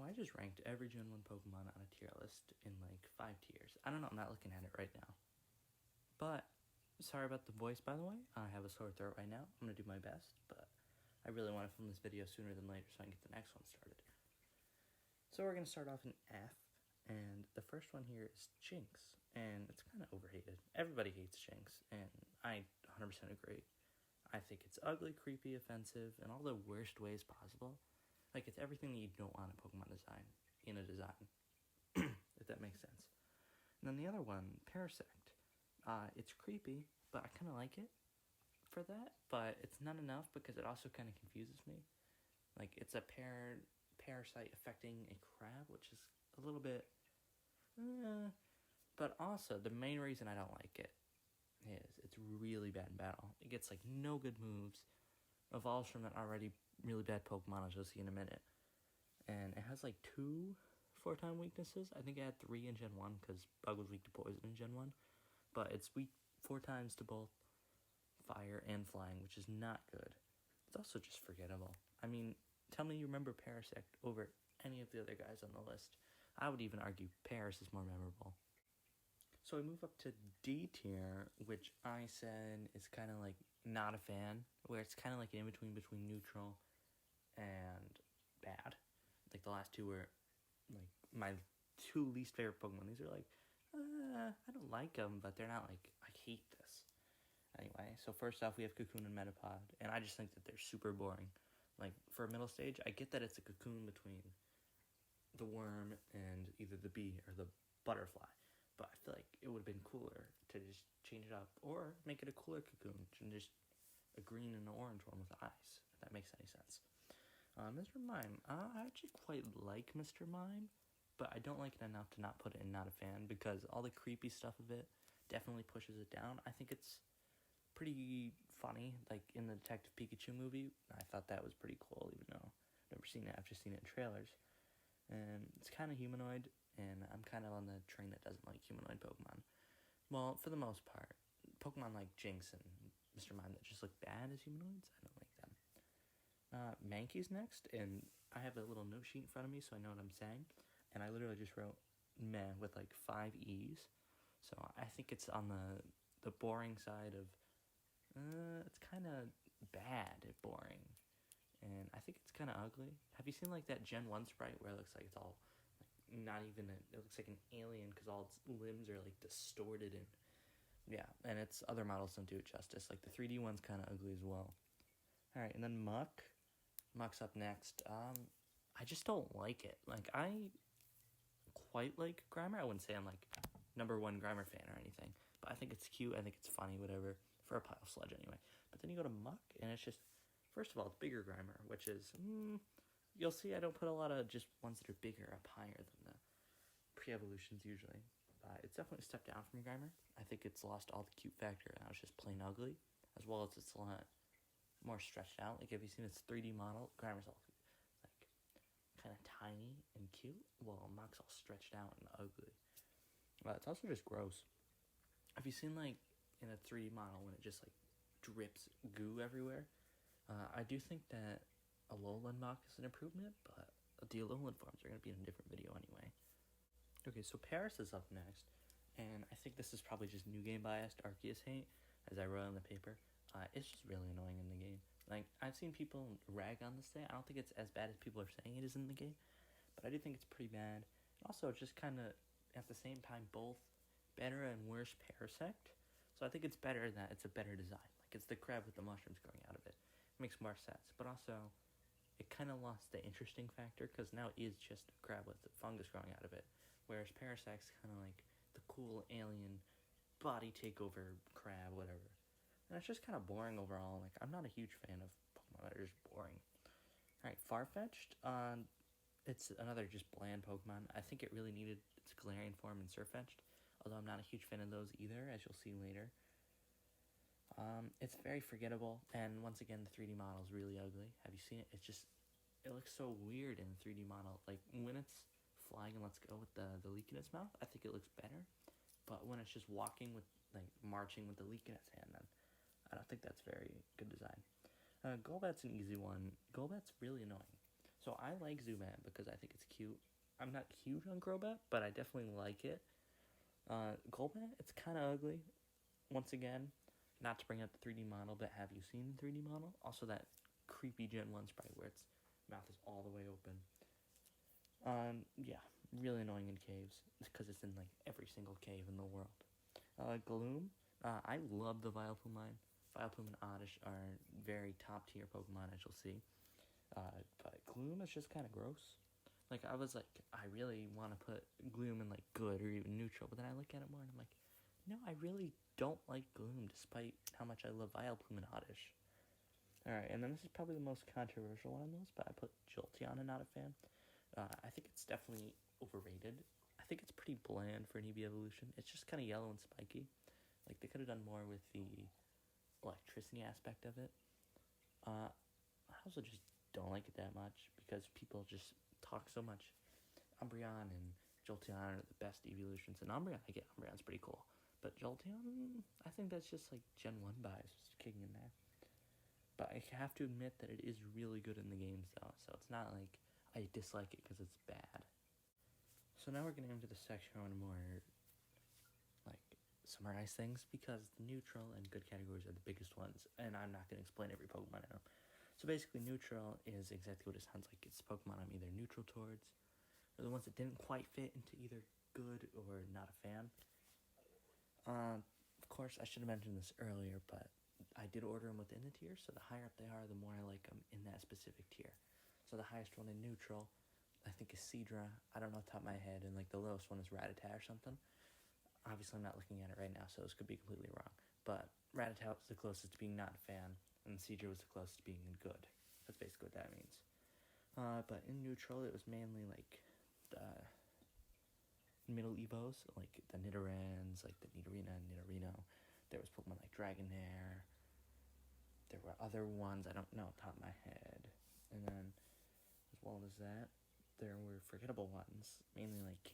I just ranked every Gen 1 Pokemon on a tier list in like 5 tiers. I don't know, I'm not looking at it right now. But, sorry about the voice, by the way. I have a sore throat right now. I'm going to do my best, but I really want to film this video sooner than later so I can get the next one started. So we're going to start off in F, and the first one here is Jinx, and it's kind of overhated. Everybody hates Jinx, and I 100% agree. I think it's ugly, creepy, offensive, in all the worst ways possible. Like, it's everything that you don't want a Pokemon design in a design, if that makes sense. And then the other one, Parasect. It's creepy, but I kind of like it for that, but it's not enough because it also kind of confuses me. Like, it's a parasite affecting a crab, which is a little bit... But also, the main reason I don't like it is it's really bad in battle. It gets, like, no good moves, evolves from an already really bad Pokemon, as you'll see in a minute. And it has, like, 2 4-time weaknesses. I think it had 3 in Gen 1, because Bug was weak to Poison in Gen 1. But it's weak 4 times to both Fire and Flying, which is not good. It's also just forgettable. I mean, tell me you remember Parasect over any of the other guys on the list. I would even argue Paras is more memorable. So we move up to D tier, which I said is kind of like not a fan, where it's kind of like an in-between between neutral and bad. Like the last 2 were like my 2 least favorite Pokemon. These are like, I don't like them, but they're not like, I hate this. Anyway, so first off we have Cocoon and Metapod, and I just think that they're super boring. Like, for a middle stage, I get that it's a cocoon between the worm and either the bee or the butterfly. But I feel like it would have been cooler to just change it up. Or make it a cooler cocoon. And just a green and an orange one with eyes. If that makes any sense. Mr. Mime. I actually quite like Mr. Mime. But I don't like it enough to not put it in not a fan. Because all the creepy stuff of it definitely pushes it down. I think it's pretty funny. Like in the Detective Pikachu movie. I thought that was pretty cool. Even though I've never seen it. I've just seen it in trailers. And it's kind of humanoid. And I'm kind of on the train that doesn't like humanoid Pokemon. Well, for the most part, Pokemon like Jinx and Mr. Mime that just look bad as humanoids, I don't like them. Mankey's next, and I have a little note sheet in front of me so I know what I'm saying. And I literally just wrote meh with like 5 E's. So I think it's on the boring side of, it's kind of bad at boring. And I think it's kind of ugly. Have you seen like that Gen 1 sprite where it looks like it's all... not even it looks like an alien because all its limbs are like distorted, and yeah, and its other models don't do it justice. Like the 3D one's kind of ugly as well. All right, and then Muck's up next. I just don't like it. Like, I quite like Grimer. I wouldn't say I'm like #1 Grimer fan or anything, but I think it's cute. I think it's funny, whatever, for a pile of sludge anyway. But then you go to Muck, and it's just, first of all, it's bigger Grimer, which is you'll see I don't put a lot of just ones that are bigger up higher than the pre-evolutions usually. It's definitely a step down from Grimer. I think it's lost all the cute factor, and now it's just plain ugly, as well as it's a lot more stretched out. Like, have you seen its 3D model? Grimer's all, like, kind of tiny and cute, while Muck's all stretched out and ugly. It's also just gross. Have you seen, like, in a 3D model when it just, like, drips goo everywhere? I do think that Alolan Mach is an improvement, but the Alolan forms are going to be in a different video anyway. Okay, so Paras is up next, and I think this is probably just new game biased Arceus hate, as I wrote on the paper. It's just really annoying in the game. Like, I've seen people rag on this thing. I don't think it's as bad as people are saying it is in the game, but I do think it's pretty bad. And also, it's just kind of, at the same time, both better and worse Parasect. So I think it's better that it's a better design. Like, it's the crab with the mushrooms growing out of it. It makes more sense, but also... it kind of lost the interesting factor, because now it is just a crab with the fungus growing out of it. Whereas Parasect's kind of like the cool alien body takeover crab, whatever. And it's just kind of boring overall. Like, I'm not a huge fan of Pokemon that are just boring. Alright, Farfetch'd. It's another just bland Pokemon. I think it really needed its Galarian form in Surfetch'd. Although I'm not a huge fan of those either, as you'll see later. It's very forgettable, and once again, the 3D model is really ugly. Have you seen it? It looks so weird in the 3D model. Like, when it's flying and lets go with the leak in its mouth, I think it looks better. But when it's just walking with, like, marching with the leak in its hand, then I don't think that's very good design. Golbat's an easy one. Golbat's really annoying. So So I like Zubat because I think it's cute. I'm not huge on Crobat, but I definitely like it. Golbat, it's kind of ugly. Once again, not to bring up the 3D model, but have you seen the 3D model? Also that creepy Gen 1 sprite where its mouth is all the way open. Yeah, really annoying in caves because it's in like every single cave in the world. Gloom, I love the Vileplume line. Vileplume and Oddish are very top tier Pokemon, as you'll see. But Gloom is just kind of gross. Like, I was like, I really want to put Gloom in like good or even neutral, but then I look at it more and I'm like, no, I really don't like Gloom despite how much I love Vileplume and Oddish. Alright, and then this is probably the most controversial one of those, but I put Jolteon and not a fan. I think it's definitely overrated. I think it's pretty bland for an EV evolution. It's just kind of yellow and spiky. Like, they could have done more with the electricity aspect of it. I also just don't like it that much because people just talk so much. Umbreon and Jolteon are the best evolutions, and Umbreon, I get Umbreon's pretty cool. But Jolteon, I think that's just like Gen 1 bias kicking in there. But I have to admit that it is really good in the games, though, so it's not like I dislike it because it's bad. So now we're getting into the section where I want to more, like, summarize things, because the neutral and good categories are the biggest ones, and I'm not going to explain every Pokemon in them. So basically, neutral is exactly what it sounds like. It's Pokemon I'm either neutral towards, or the ones that didn't quite fit into either good or not a fan. Of course, I should have mentioned this earlier, but I did order them within the tier, so the higher up they are, the more I like them in that specific tier. So the highest one in neutral, I think, is Seadra. I don't know off the top of my head, and like the lowest one is Rattata or something. Obviously, I'm not looking at it right now, so this could be completely wrong. But Rattata was the closest to being not a fan, and Seadra was the closest to being good. That's basically what that means. But in neutral, it was mainly like the middle Evos, like the Nidorans, like the Nidorina and Nidorino. There was Pokemon like Dragonair. There were other ones I don't know off the top of my head. And then, as well as that, there were forgettable ones, mainly like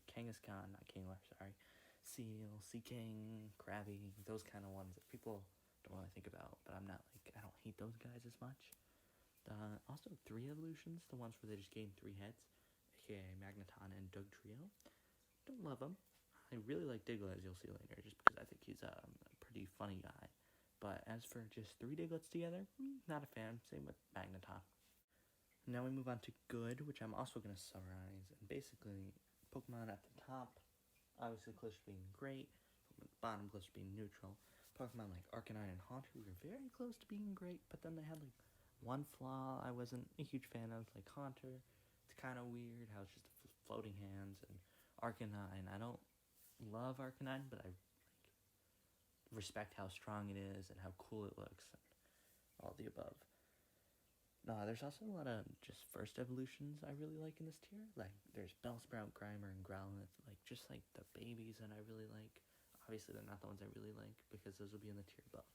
Kangaskhan, not Kingler, sorry, Seal, Seaking, Krabby, those kind of ones that people don't really think about, but I'm not like, I don't hate those guys as much. Also, 3 evolutions, the ones where they just gain 3 heads, aka Magneton and Dugtrio. Don't love them. I really like Diglett, as you'll see later, just because I think he's a pretty funny guy. But as for just 3 Diglets together, not a fan. Same with Magneton. Now we move on to good, which I'm also going to summarize. And basically, Pokemon at the top, obviously close to being great. Pokemon at the bottom, close to being neutral. Pokemon like Arcanine and Haunter were very close to being great, but then they had like one flaw I wasn't a huge fan of, like Haunter. It's kind of weird how it's just floating hands, and Arcanine, I don't love Arcanine, but I respect how strong it is and how cool it looks and all the above. There's also a lot of just first evolutions I really like in this tier. Like, there's Bellsprout, Grimer, and Growlithe. Like, just like the babies that I really like. Obviously, they're not the ones I really like because those will be in the tier above.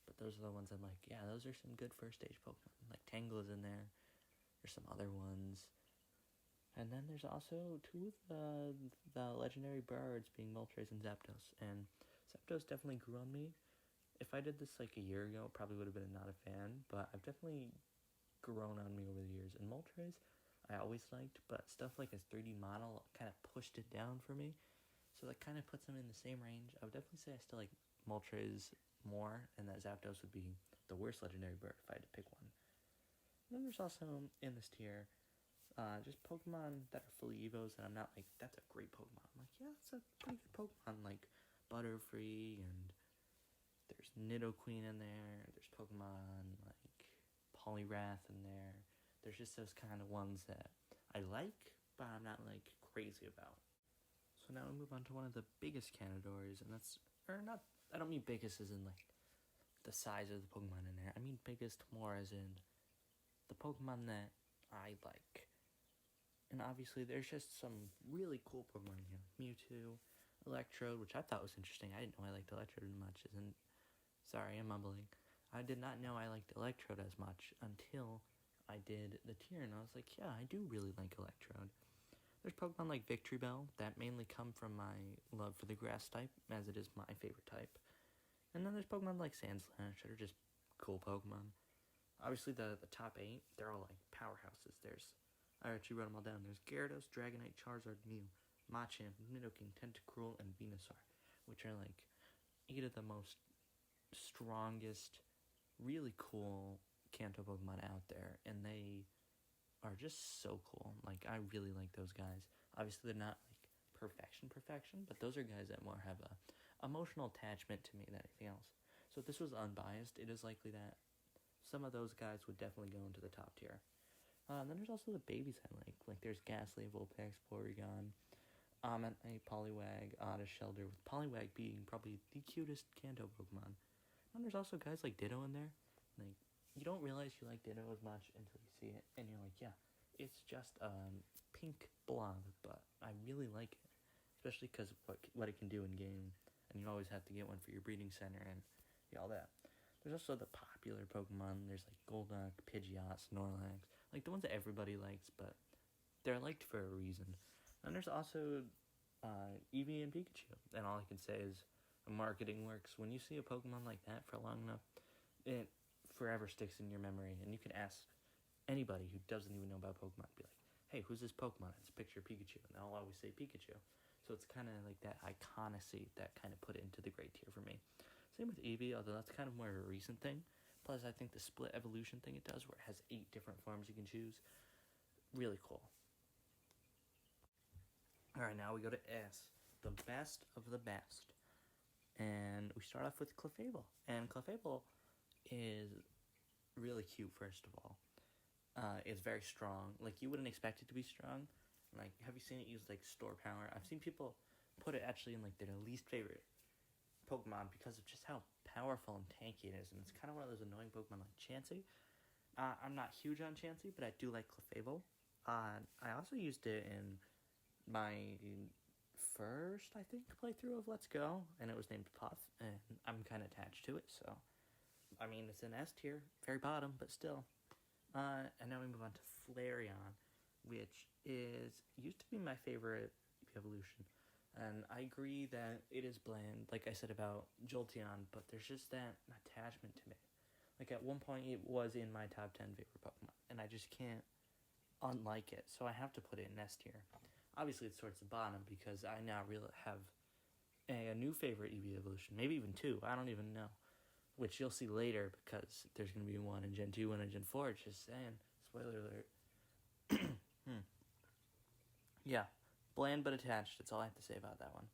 But those are the ones I'm like, yeah, those are some good first stage Pokemon. Like, Tangle is in there. There's some other ones. And then there's also 2 of the legendary birds, being Moltres and Zapdos. And Zapdos definitely grew on me. If I did this like a year ago, probably would have been not a fan, but I've definitely grown on me over the years. And Moltres, I always liked, but stuff like his 3D model kind of pushed it down for me. So that kind of puts him in the same range. I would definitely say I still like Moltres more, and that Zapdos would be the worst legendary bird if I had to pick one. And then there's also, in this tier, just Pokemon that are fully Evos, and I'm not like, that's a great Pokemon. I'm like, yeah, that's a pretty good Pokemon, like Butterfree, and there's Nidoqueen in there, there's Pokemon like Poliwrath in there. There's just those kind of ones that I like, but I'm not like crazy about. So now we move on to one of the biggest categories, and that's, or not, I don't mean biggest as in like the size of the Pokemon in there. I mean biggest more as in the Pokemon that I like. And obviously there's just some really cool Pokemon in here. Mewtwo, Electrode, which I thought was interesting. I didn't know I liked Electrode as much. Sorry, I'm mumbling. I did not know I liked Electrode as much until I did the tier, and I was like, yeah, I do really like Electrode. There's Pokemon like Victreebel that mainly come from my love for the grass type, as it is my favorite type. And then there's Pokemon like Sandslash that are just cool Pokemon. Obviously, the top 8, they're all like powerhouses. I actually wrote them all down. There's Gyarados, Dragonite, Charizard, Mew, Machamp, Nidoking, Tentacruel, and Venusaur, which are like 8 of the most strongest, really cool Kanto Pokemon out there, and they are just so cool. Like, I really like those guys. Obviously, they're not like perfection, but those are guys that more have a emotional attachment to me than anything else. So if this was unbiased, it is likely that some of those guys would definitely go into the top tier. And then there's also the babies I like. Like, there's Ghastly, Vulpix, Porygon, Amenite, Poliwag, Oddish, Shelter, with Poliwag being probably the cutest Kanto Pokemon. And there's also guys like Ditto in there. Like, you don't realize you like Ditto as much until you see it, and you're like, yeah, it's just pink blob, but I really like it, especially because what it can do in game, and you always have to get one for your breeding center and all that. There's also the popular Pokemon. There's like Golduck, Pidgeot, Snorlax, like the ones that everybody likes, but they're liked for a reason. And there's also Eevee and Pikachu, and all I can say is marketing works. When you see a Pokemon like that for long enough, it forever sticks in your memory, and you can ask anybody who doesn't even know about Pokemon, be like, hey, who's this Pokemon? It's picture Pikachu, and they'll always say Pikachu. So it's kind of like that iconicity that kind of put it into the great tier for me. Same with Eevee, although that's kind of more of a recent thing. Plus, I think the split evolution thing it does, where it has 8 different forms you can choose, really cool. Alright, now we go to S, the best of the best. And we start off with Clefable. And Clefable is really cute, first of all. It's very strong. Like, you wouldn't expect it to be strong. Like, have you seen it use, like, store power? I've seen people put it actually in, like, their least favorite Pokemon because of just how powerful and tanky it is. And it's kind of one of those annoying Pokemon like Chansey. I'm not huge on Chansey, but I do like Clefable. I also used it in my first, I think, playthrough of Let's Go, and it was named Puff, and I'm kind of attached to it, so, I mean, it's an S tier, very bottom, but still. And now we move on to Flareon, which used to be my favorite evolution, and I agree that it is bland, like I said about Jolteon, but there's just that attachment to me. Like, at one point, it was in my top 10 favorite Pokemon, and I just can't unlike it, so I have to put it in S tier. Obviously, it's towards the bottom, because I now really have a new favorite Eevee evolution, maybe even 2, I don't even know, which you'll see later, because there's going to be one in Gen 2, one in Gen 4, just saying, spoiler alert. Yeah, bland but attached, that's all I have to say about that one.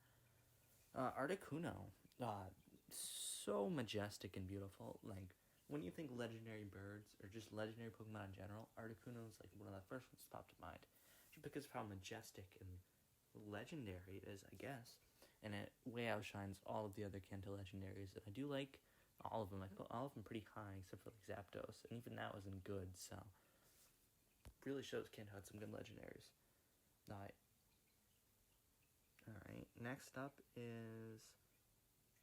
Articuno, so majestic and beautiful. Like, when you think legendary birds, or just legendary Pokemon in general, Articuno is like one of the first ones that popped to mind, just because of how majestic and legendary it is, I guess, and it way outshines all of the other Kanto legendaries, and I do like all of them. I put all of them pretty high, except for like Zapdos, and even that wasn't good, so really shows Kanto had some good legendaries. Alright, next up is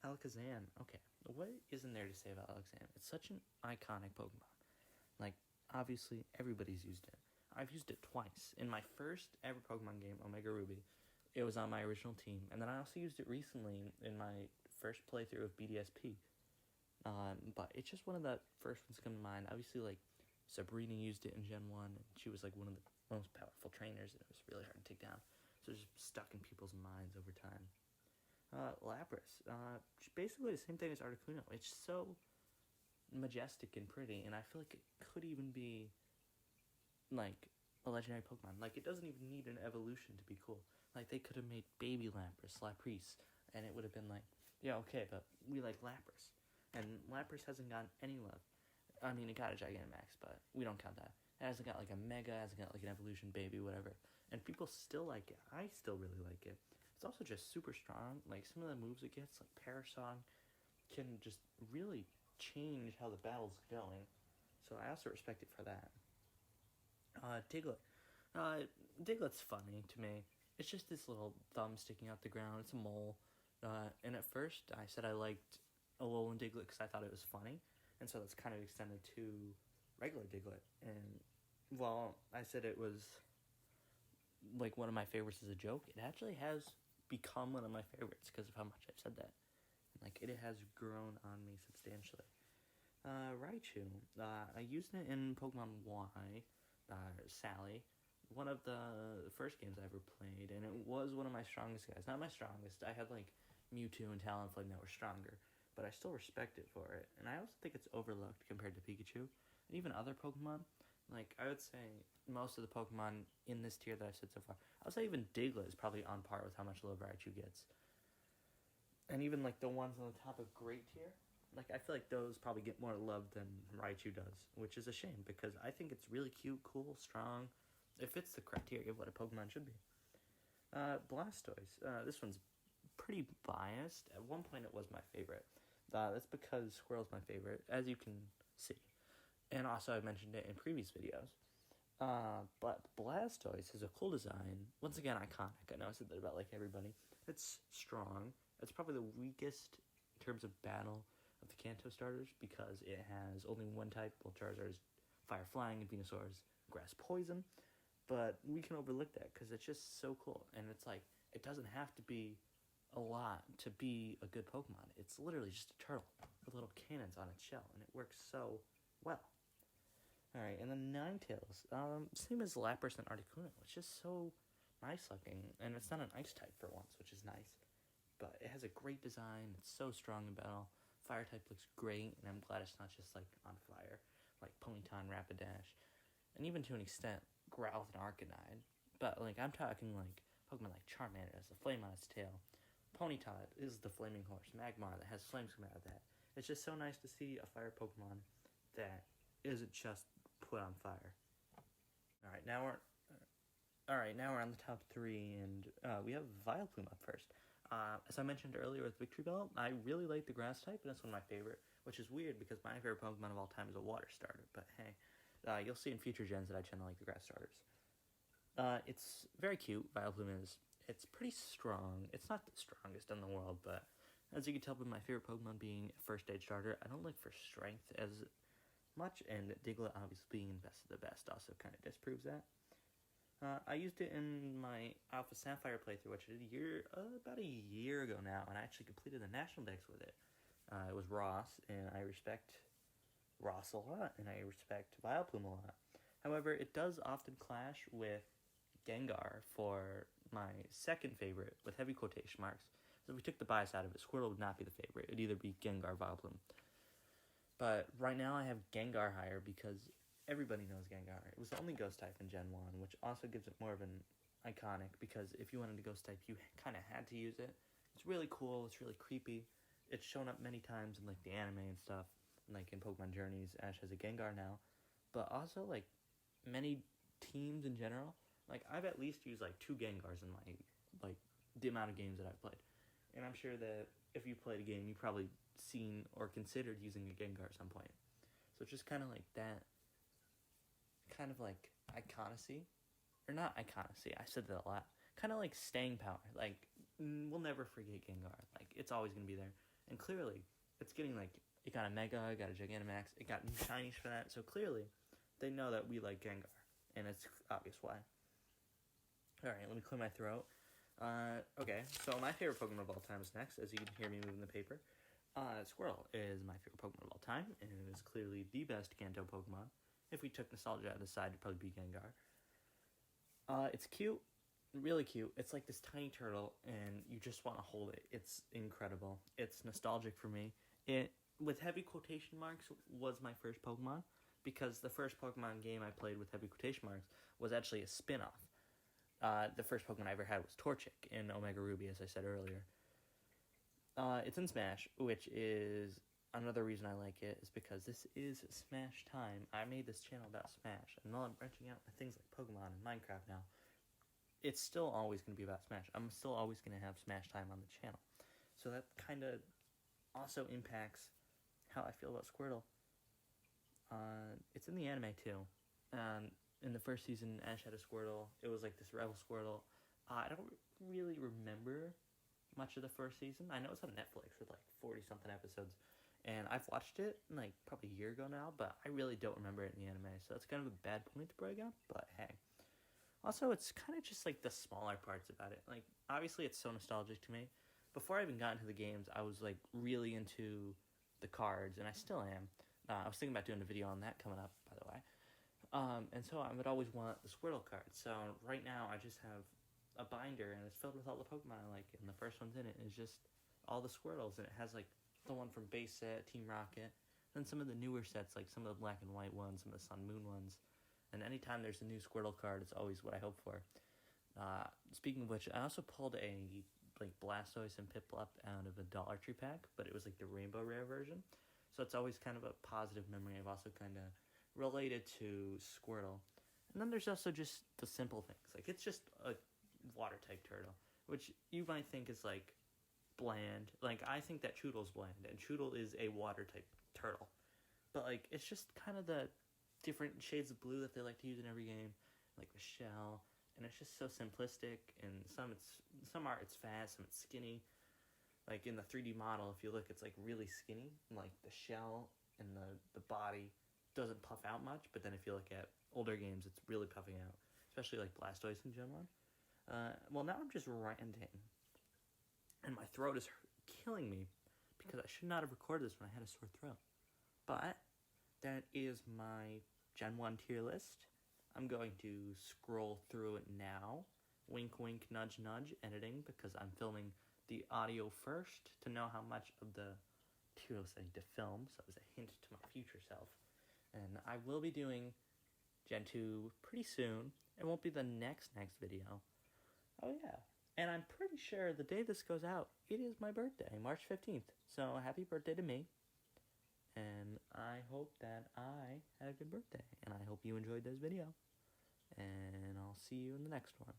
Alakazam. Okay, what isn't there to say about Alakazam? It's such an iconic Pokemon. Like, obviously, everybody's used it. I've used it twice. In my first ever Pokemon game, Omega Ruby, it was on my original team, and then I also used it recently in my first playthrough of BDSP. But it's just one of the first ones to come to mind. Obviously, like, Sabrina used it in Gen 1, and she was, like, one of the most powerful trainers, and it was really hard to take down. So it's just stuck in people's minds over time. Lapras. Basically the same thing as Articuno. It's so majestic and pretty, and I feel like it could even be, like, a legendary Pokemon. Like, it doesn't even need an evolution to be cool. Like, they could have made baby Lapras, and it would have been like, yeah, okay, but we like Lapras. And Lapras hasn't gotten any love. I mean, it got a Gigantamax, but we don't count that. It hasn't got, like, a Mega, hasn't got, like, an evolution baby, whatever. And people still like it. I still really like it. It's also just super strong. Like, some of the moves it gets, like Parasect, can just really change how the battle's going. So I also respect it for that. Diglett. Diglett's funny to me. It's just this little thumb sticking out the ground. It's a mole. And at first, I said I liked Alolan Diglett because I thought it was funny. And so that's kind of extended to regular Diglett. And while I said it was, like, one of my favorites as a joke, it actually has become one of my favorites because of how much I've said that. Like, it has grown on me substantially. Raichu. I used it in Pokemon Y, Sally. One of the first games I ever played, and it was one of my strongest guys. Not my strongest. I had like Mewtwo and Talonflame that were stronger, but I still respect it for it. And I also think it's overlooked compared to Pikachu and even other Pokemon. Like, I would say most of the Pokemon in this tier that I've said so far, I would say even Diglett is probably on par with how much love Raichu gets. And even like the ones on the top of Great tier, like I feel like those probably get more love than Raichu does, which is a shame because I think it's really cute, cool, strong. It fits the criteria of what a Pokemon should be. Blastoise. This one's pretty biased. At one point, it was my favorite. That's because Squirrel's my favorite, as you can see. And also, I mentioned it in previous videos. But Blastoise has a cool design. Once again, iconic. I know I said that about like everybody. It's strong. It's probably the weakest in terms of battle of the Kanto starters because it has only one type. Well, Charizard's Fire Flying and Venusaur's Grass Poison. But we can overlook that because it's just so cool. And it's like, it doesn't have to be a lot to be a good Pokemon. It's literally just a turtle with little cannons on its shell. And it works so well. Alright, and then Ninetales. Same as Lapras and Articuno. It's just so nice looking. And it's not an ice type for once, which is nice. But it has a great design. It's so strong in battle. Fire type looks great. And I'm glad it's not just like on fire. Like Ponyta, Rapidash. And even to an extent, Growlithe and Arcanine. But like I'm talking like Pokemon like Charmander has a flame on its tail. Ponyta is the flaming horse. Magmar that has flames coming out of that. It's just so nice to see a fire Pokemon that isn't just put on fire. Alright, now we're on the top 3, and we have Vileplume up first. As I mentioned earlier with Victory Bell, I really like the grass type, and that's one of my favorite, which is weird because my favorite Pokemon of all time is a water starter, but hey. You'll see in future gens that I tend to like the grass starters. It's very cute, Vileplume is. It's pretty strong. It's not the strongest in the world, but as you can tell by my favorite Pokemon being a first stage starter, I don't look for strength as much, and Diglett obviously being best of the best also kind of disproves that. I used it in my Alpha Sapphire playthrough, which I did about a year ago now, and I actually completed the National Dex with it. It was Ross, and I respect Ross a lot, and I respect Vileplume a lot. However, it does often clash with Gengar for my second favorite, with heavy quotation marks. So if we took the bias out of it, Squirtle would not be the favorite. It would either be Gengar or Vileplume. But right now I have Gengar higher because everybody knows Gengar. It was the only ghost type in Gen 1, which also gives it more of an iconic, because if you wanted a ghost type, you kind of had to use it. It's really cool, it's really creepy. It's shown up many times in like the anime and stuff, like in Pokemon Journeys. Ash has a Gengar now, but also like many teams in general. Like I've at least used like 2 Gengars in my like the amount of games that I've played, and I'm sure that if you played a game, you probably seen or considered using a Gengar at some point. So it's just kind of like that, kind of like iconacy, or not iconacy. I said that a lot. Kind of like staying power. Like we'll never forget Gengar. Like it's always gonna be there. And clearly, it's getting like it got a Mega, it got a Gigantamax, it got new shinies for that. So clearly, they know that we like Gengar, and it's obvious why. All right, let me clear my throat. Okay, so my favorite Pokemon of all time is next, as you can hear me moving the paper. Squirtle is my favorite Pokemon of all time, and it is clearly the best Kanto Pokemon. If we took nostalgia out of the side, it'd probably be Gengar. It's cute, really cute. It's like this tiny turtle, and you just want to hold it. It's incredible. It's nostalgic for me. It, with heavy quotation marks, was my first Pokemon, because the first Pokemon game I played with heavy quotation marks was actually a spin-off. The first Pokemon I ever had was Torchic in Omega Ruby, as I said earlier. It's in Smash, which is another reason I like it, is because this is Smash time. I made this channel about Smash, and while I'm branching out to things like Pokemon and Minecraft now, it's still always going to be about Smash. I'm still always going to have Smash time on the channel. So that kind of also impacts how I feel about Squirtle. It's in the anime too. In the first season, Ash had a Squirtle. It was like this rebel Squirtle. I don't really remember much of the first season. I know it's on Netflix with like 40-something episodes, and I've watched it like probably a year ago now, but I really don't remember it in the anime, so that's kind of a bad point to bring up, but hey. Also, it's kind of just like the smaller parts about it. Like, obviously it's so nostalgic to me. Before I even got into the games, I was like really into the cards, and I still am. I was thinking about doing a video on that coming up, by the way. And so I would always want the Squirtle card. So right now I just have a binder and it's filled with all the Pokemon I like. And the first one's in it is just all the Squirtles. And it has like the one from base set, Team Rocket. Then some of the newer sets, like some of the black and white ones, some of the Sun Moon ones. And anytime there's a new Squirtle card, it's always what I hope for. Speaking of which, I also pulled a like Blastoise and Piplup out of a Dollar Tree pack, but it was like the Rainbow Rare version. So it's always kind of a positive memory. I've also kind of related to Squirtle. And then there's also just the simple things. Like, it's just a water-type turtle, which you might think is, like, bland. Like, I think that Choodle's bland, and Choodle is a water-type turtle. But, like, it's just kind of the different shades of blue that they like to use in every game. Like, the shell. And it's just so simplistic, and some art it's fat, some it's skinny. Like, in the 3D model, if you look, it's, like, really skinny. And, like, the shell and the body doesn't puff out much, but then if you look at older games, it's really puffing out, especially like Blastoise and Gen 1. Well, now I'm just ranting, and my throat is killing me because I should not have recorded this when I had a sore throat. But that is my Gen 1 tier list. I'm going to scroll through it now. Wink, wink, nudge, nudge, editing, because I'm filming the audio first to know how much of the tier list I need to film, so as a hint to my future self. And I will be doing Gen 2 pretty soon. It won't be the next video. Oh yeah. And I'm pretty sure the day this goes out, it is my birthday, March 15th. So happy birthday to me. And I hope that I had a good birthday. And I hope you enjoyed this video. And I'll see you in the next one.